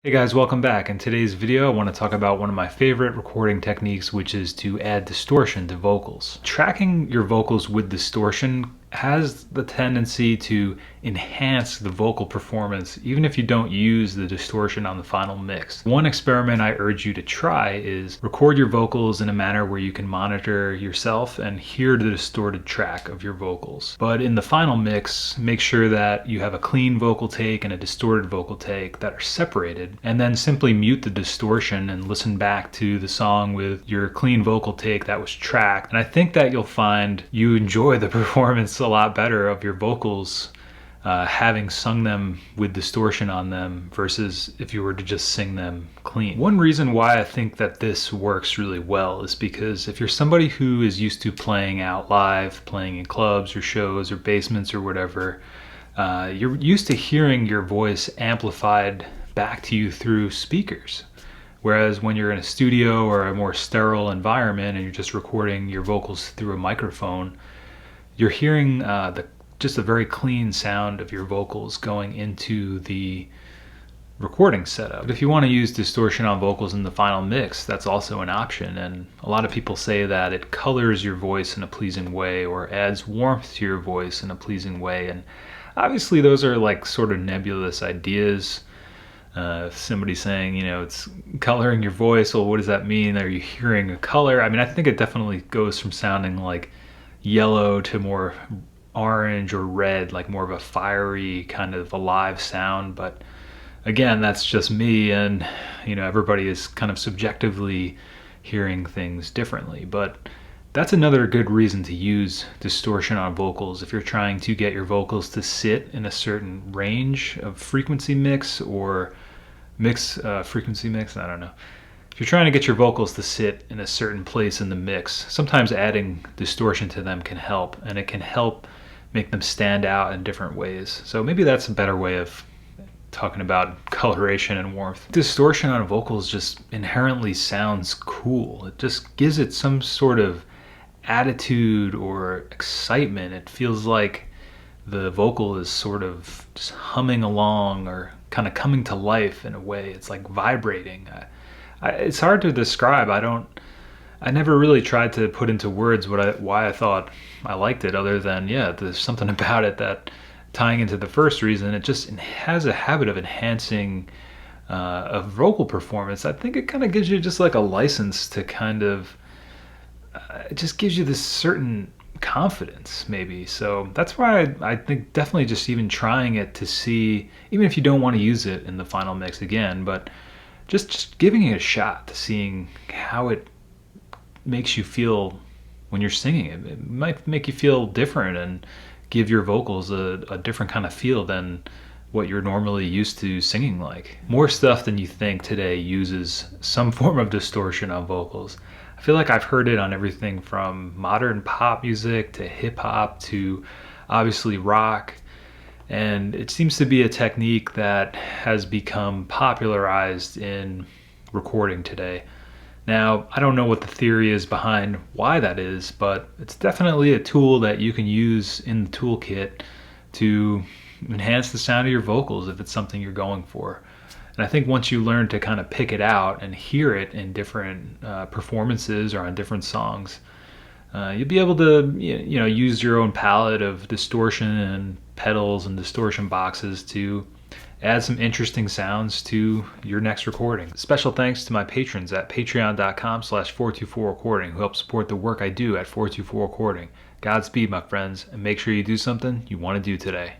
Hey guys, welcome back. In today's video, I want to talk about one of my favorite recording techniques, which is to add distortion to vocals. Tracking your vocals with distortion has the tendency to enhance the vocal performance, even if you don't use the distortion on the final mix. One experiment I urge you to try is record your vocals in a manner where you can monitor yourself and hear the distorted track of your vocals. But in the final mix, make sure that you have a clean vocal take and a distorted vocal take that are separated, and then simply mute the distortion and listen back to the song with your clean vocal take that was tracked. And I think that you'll find you enjoy the performance a lot better of your vocals having sung them with distortion on them versus if you were to just sing them clean. One reason why I think that this works really well is because if you're somebody who is used to playing out live, playing in clubs or shows or basements or whatever, you're used to hearing your voice amplified back to you through speakers. Whereas when you're in a studio or a more sterile environment and you're just recording your vocals through a microphone, you're hearing just a very clean sound of your vocals going into the recording setup. But if you want to use distortion on vocals in the final mix, that's also an option. And a lot of people say that it colors your voice in a pleasing way or adds warmth to your voice in a pleasing way. And obviously those are like sort of nebulous ideas. If somebody's saying, you know, it's coloring your voice, well, what does that mean? Are you hearing a color? I mean, I think it definitely goes from sounding like yellow to more orange or red, like more of a fiery kind of alive sound. But again, that's just me, and you know, everybody is kind of subjectively hearing things differently. But that's another good reason to use distortion on vocals if you're trying to get your vocals to sit in a certain range of frequency mix or frequency mix, I don't know. If you're trying to get your vocals to sit in a certain place in the mix, sometimes adding distortion to them can help, and it can help make them stand out in different ways. So maybe that's a better way of talking about coloration and warmth. Distortion on vocals just inherently sounds cool. It just gives it some sort of attitude or excitement. It feels like the vocal is sort of just humming along or kind of coming to life in a way. It's like vibrating. It's hard to describe. I never really tried to put into words why I thought I liked it, other than, yeah, there's something about it that, tying into the first reason, it just has a habit of enhancing a vocal performance. I think it kind of gives you just like a license to kind of, it just gives you this certain confidence maybe. So that's why I think definitely just even trying it to see, even if you don't want to use it in the final mix again, but just giving it a shot to seeing how it makes you feel when you're singing it. It might make you feel different and give your vocals a different kind of feel than what you're normally used to singing like. More stuff than you think today uses some form of distortion on vocals. I feel like I've heard it on everything from modern pop music to hip hop to obviously rock. And it seems to be a technique that has become popularized in recording today. Now, I don't know what the theory is behind why that is, but it's definitely a tool that you can use in the toolkit to enhance the sound of your vocals if it's something you're going for. And I think once you learn to kind of pick it out and hear it in different performances or on different songs, you'll be able to use your own palette of distortion and pedals and distortion boxes to add some interesting sounds to your next recording. Special thanks to my patrons at patreon.com/424recording who help support the work I do at 424 Recording. Godspeed, my friends, and make sure you do something you want to do today.